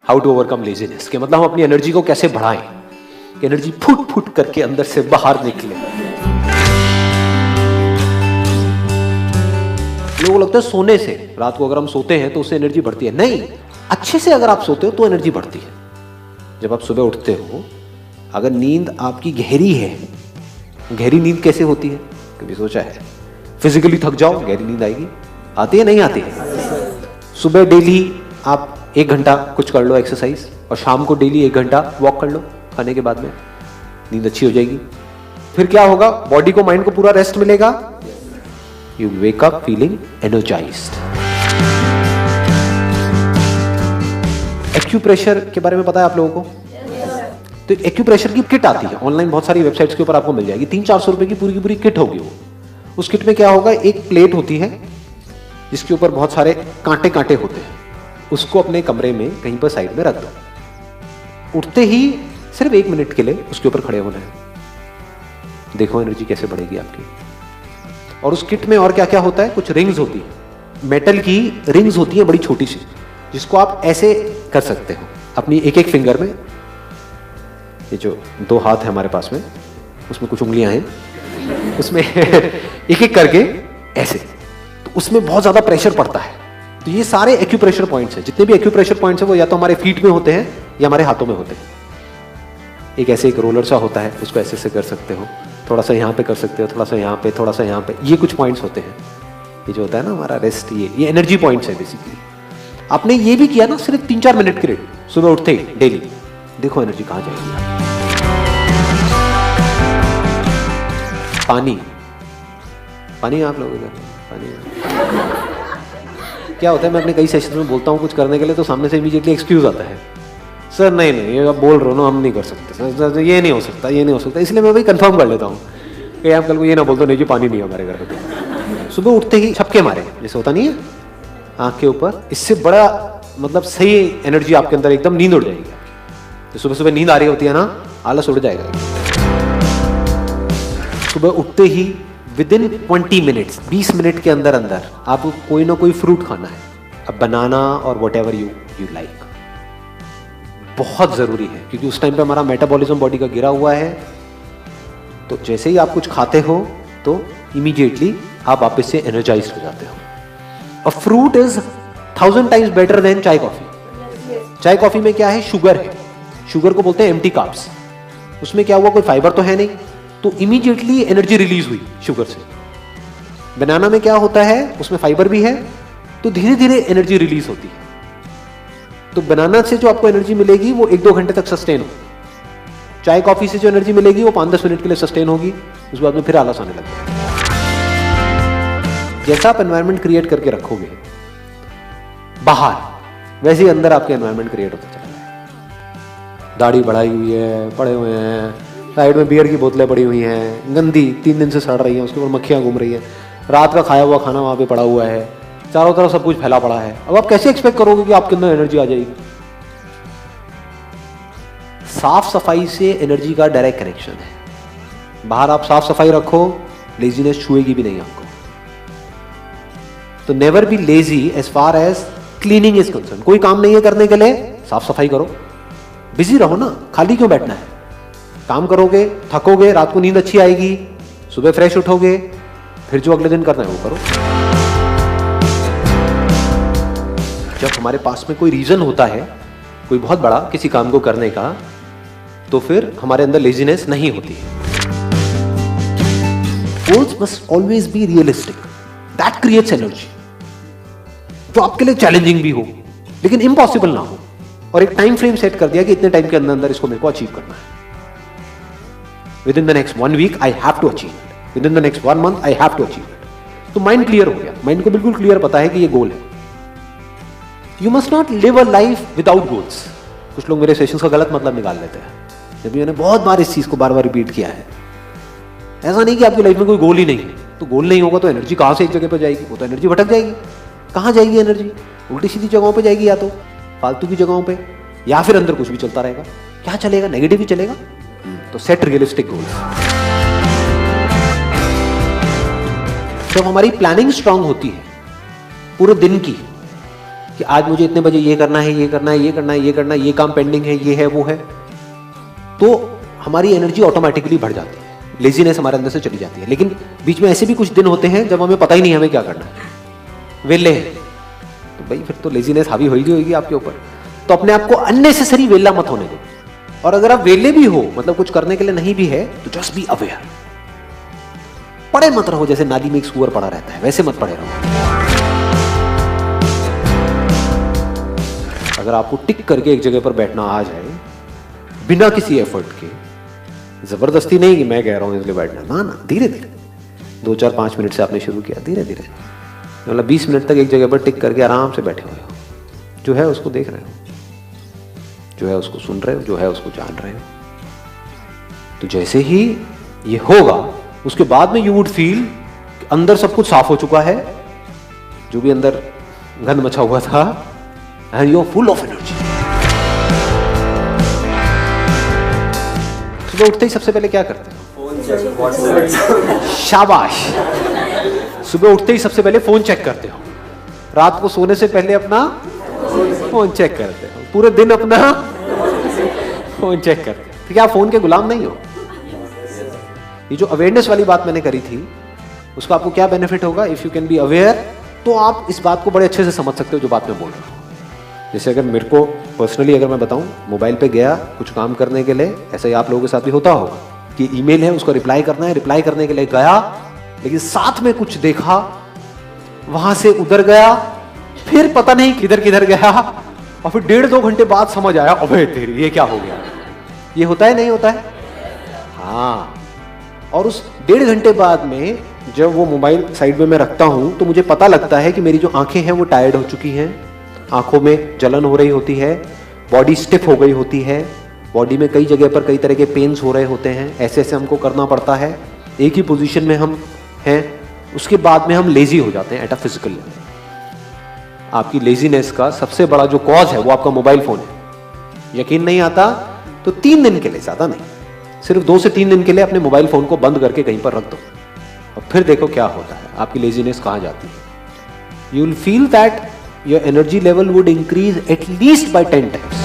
How to overcome laziness, के मतलब हम अपनी एनर्जी को कैसे बढ़ाएं कि एनर्जी फुट फुट करके अंदर से बाहर निकले। लोगों को लगता है सोने से, रात को अगर हम सोते हैं तो उससे एनर्जी बढ़ती है। नहीं, अच्छे से अगर आप सोते हो तो एनर्जी बढ़ती है। जब आप सुबह उठते हो, अगर नींद आपकी गहरी है, गहरी नींद कैसे होती है कभी सोचा है? फिजिकली थक जाओ, गहरी नींद आएगी, आती है नहीं आती है? सुबह डेली आप 1 घंटा कुछ कर लो एक्सरसाइज, और शाम को डेली 1 घंटा वॉक कर लो खाने के बाद में, नींद अच्छी हो जाएगी। फिर क्या होगा? बॉडी को, माइंड को पूरा रेस्ट मिलेगा। You wake up feeling energised. Acupressure के बारे में पता है आप लोगों को? तो एक्यूप्रेशर की किट आती है ऑनलाइन, बहुत सारी वेबसाइट्स के ऊपर आपको मिल जाएगी। 300-400 रुपए की पूरी किट होगी वो। उस किट में क्या होगा? एक प्लेट होती है जिसके ऊपर बहुत सारे कांटे कांटे होते हैं। उसको अपने कमरे में कहीं पर साइड में रख दो। उठते ही सिर्फ 1 मिनट के लिए उसके ऊपर खड़े होना है। देखो एनर्जी कैसे बढ़ेगी आपकी। और उस किट में और क्या क्या होता है? कुछ रिंग्स होती है, मेटल की रिंग्स होती है बड़ी छोटी सी, जिसको आप ऐसे कर सकते हो अपनी एक फिंगर में। ये जो 2 हाथ है हमारे पास में, उसमें कुछ उंगलियां हैं, उसमें एक करके ऐसे, तो उसमें बहुत ज्यादा प्रेशर पड़ता है। तो ये सारे एक्यूप्रेशर पॉइंट्स हैं। जितने भी एक्यूप्रेशर पॉइंट्स हैं वो या तो हमारे फीट में होते हैं या हमारे हाथों में होते हैं। एक ऐसे एक रोलर सा होता है, उसको ऐसे ऐसे कर सकते हो, थोड़ा सा यहाँ पे कर सकते हो, थोड़ा सा यहाँ पे, थोड़ा सा यहाँ पे। ये कुछ पॉइंट्स होते हैं। ये जो होता है ना हमारा रेस्ट, ये एनर्जी पॉइंट्स है बेसिकली। आपने ये भी किया ना सिर्फ 3-4 मिनट के लिए सुबह उठते ही डेली, देखो एनर्जी कहाँ जाएगी। पानी आप लोगों का पानी क्या होता है? मैं अपने कई सेशंस में बोलता हूँ कुछ करने के लिए, तो सामने से इमीडिएटली एक्सक्यूज आता है, सर नहीं ये आप बोल रहे हो ना, हम नहीं कर सकते सर, ये नहीं हो सकता, ये नहीं हो सकता। इसलिए मैं भाई कंफर्म कर लेता हूँ कि आप कल को ये ना बोल दो नहीं जी पानी नहीं है हमारे घर पे। सुबह उठते ही छपके मारे, जैसे होता नहीं है आँख के ऊपर, इससे बड़ा मतलब सही एनर्जी आपके अंदर, एकदम नींद उड़ जाएगी। तो सुबह सुबह नींद आ रही होती है ना, आलस उड़ जाएगा। सुबह उठते ही विदिन 20 मिनट्स, 20 मिनट के अंदर अंदर आपको कोई ना कोई फ्रूट खाना है, अब बनाना और वट एवर यू लाइक। बहुत जरूरी है, क्योंकि उस टाइम पे हमारा मेटाबॉलिज्म बॉडी का गिरा हुआ है। तो जैसे ही आप कुछ खाते हो तो इमीडिएटली आप वापस से एनर्जाइज हो जाते हो। A fruit is 1000 times better than चाय कॉफी। चाय कॉफी में क्या है? शुगर है। शुगर को बोलते हैं एम्प्टी कार्ब्स। उसमें क्या हुआ? कोई फाइबर तो है नहीं, तो इमीडिएटली एनर्जी रिलीज हुई शुगर से। बनाना में क्या होता है? उसमें फाइबर भी है, तो धीरे धीरे एनर्जी रिलीज होती है। तो बनाना से जो आपको एनर्जी मिलेगी वो 1-2 घंटे तक सस्टेन हो। चाय कॉफी से जो एनर्जी मिलेगी वो 5-10 मिनट के लिए सस्टेन होगी, उसके बाद में फिर आलस आने लगेगा। जैसा आप एनवायरनमेंट क्रिएट करके रखोगे बाहर, वैसे ही अंदर आपके एनवायरनमेंट क्रिएट होता चला जाएगा। दाढ़ी बढ़ाई हुई है, पड़े हुए हैं, साइड में बियर की बोतलें पड़ी हुई हैं, गंदी 3 दिन से सड़ रही हैं, उसके ऊपर मक्खियां घूम रही हैं, रात का खाया हुआ खाना वहां पे पड़ा हुआ है, चारों तरफ सब कुछ फैला पड़ा है। अब आप कैसे एक्सपेक्ट करोगे कि आपके अंदर एनर्जी आ जाएगी? साफ सफाई से एनर्जी का डायरेक्ट कनेक्शन है। बाहर आप साफ सफाई रखो, लेजीनेस छुएगी भी नहीं आपको। तो never be lazy as far as cleaning is concern. कोई काम नहीं है करने के लिए, साफ सफाई करो, बिजी रहो ना, खाली क्यों बैठना है? काम करोगे, थकोगे, रात को नींद अच्छी आएगी, सुबह फ्रेश उठोगे, फिर जो अगले दिन करना है वो करो। जब हमारे पास में कोई रीजन होता है कोई बहुत बड़ा किसी काम को करने का, तो फिर हमारे अंदर लेजीनेस नहीं होती है। Goals must always be realistic, that creates energy. जो आपके लिए चैलेंजिंग भी हो लेकिन इम्पॉसिबल ना हो, और एक टाइम फ्रेम सेट कर दिया कि इतने टाइम के अंदर अंदर इसको मेरे को अचीव करना है। Within the next 1 week I have to achieve it. Within the next 1 month I have to achieve it. तो माइंड क्लियर हो गया, माइंड को बिल्कुल क्लियर पता है कि ये गोल है। You must not live a life without goals. कुछ लोग मेरे सेशंस का गलत मतलब निकाल लेते हैं, जबकि मैंने बहुत बार इस चीज को बार बार रिपीट किया है। ऐसा नहीं कि आपकी लाइफ में कोई गोल ही नहीं है। तो गोल नहीं होगा तो एनर्जी कहां से एक जगह पर जाएगी? वो तो एनर्जी भटक जाएगी। कहां जाएगी एनर्जी? उल्टी सीधी जगहों पर जाएगी, या तो फालतू की जगहों पर, या फिर अंदर कुछ भी चलता रहेगा। क्या चलेगा? नेगेटिव ही चलेगा। तो सेट रियलिस्टिक गोल्स। जब हमारी प्लानिंग स्ट्रांग होती है पूरे दिन की, कि आज मुझे इतने बजे ये करना है, ये करना है, ये करना है, ये करना है, ये काम पेंडिंग है, ये है, वो है, तो हमारी एनर्जी ऑटोमेटिकली बढ़ जाती है, लेजीनेस हमारे अंदर से चली जाती है। लेकिन बीच में ऐसे भी कुछ दिन होते हैं जब हमें पता ही नहीं हमें क्या करना है, वेले हैं, तो भाई फिर तो लेजीनेस हावी होगी आपके ऊपर। तो अपने आप को अननेसेसरी वेला मत होने दो। और अगर आप वेले भी हो, मतलब कुछ करने के लिए नहीं भी है, तो जस्ट बी अवेयर। पड़े मत रहो जैसे नाली में एक सुअर पड़ा रहता है, वैसे मत पड़े रहो। अगर आपको टिक करके एक जगह पर बैठना आ जाए बिना किसी एफर्ट के, जबरदस्ती नहीं कि मैं कह रहा हूं इसलिए बैठना, ना ना, धीरे धीरे 2-4-5 मिनट से आपने शुरू किया, धीरे धीरे, मतलब 20 मिनट तक एक जगह पर टिक करके आराम से बैठे हुए हो, जो है उसको देख रहे हो, जो है उसको सुन रहे हो, जो है उसको जान रहे हो। तो जैसे ही ये होगा उसके बाद में यू वुड फील अंदर सब कुछ साफ हो चुका है, जो भी अंदर गंद मचा हुआ था, and you are full of energy. सुबह उठते ही सबसे पहले क्या करते हो? शाबाश। सुबह उठते ही सबसे पहले फोन चेक करते हो, रात को सोने से पहले अपना फोन चेक करते हो, पूरे दिन अपना फोन चेक करते हो। तो क्या आप फोन के गुलाम नहीं हो? ये जो अवेयरनेस वाली बात मैंने करी थी, उसका आपको क्या बेनिफिट होगा? If you can be aware, तो आप इस बात को बड़े अच्छे से समझ सकते हो जो बात मैं बोल रहा हूँ। जैसे अगर मेरे को पर्सनली अगर मैं बताऊं, मोबाइल पे गया कुछ काम करने के लिए, ऐसा ही आप लोगों के साथ भी होता होगा कि ईमेल है उसको रिप्लाई करना है, रिप्लाई करने के लिए गया, लेकिन साथ में कुछ देखा, वहां से उधर गया, फिर पता नहीं किधर किधर गया, और फिर 1.5-2 घंटे बाद समझ आया, अबे तेरी ये क्या हो गया। ये होता है नहीं होता है? हाँ। और उस 1.5 घंटे बाद में जब वो मोबाइल साइड में मैं रखता हूं, तो मुझे पता लगता है कि मेरी जो आंखें हैं वो टायर्ड हो चुकी हैं, आंखों में जलन हो रही होती है, बॉडी स्टिफ हो गई होती है, बॉडी में कई जगह पर कई तरह के पेन्स हो रहे होते हैं, ऐसे ऐसे हमको करना पड़ता है, एक ही पोजीशन में हम हैं। उसके बाद में हम लेजी हो जाते हैं एट अ फिजिकल लेवल। आपकी लेजीनेस का सबसे बड़ा जो कॉज है वो आपका मोबाइल फोन है। यकीन नहीं आता तो 3 दिन के लिए, ज्यादा नहीं, सिर्फ 2 से 3 दिन के लिए अपने मोबाइल फोन को बंद करके कहीं पर रख दो, और फिर देखो क्या होता है, आपकी लेजीनेस कहां जाती है। You will feel that your energy level would increase at least by 10 times।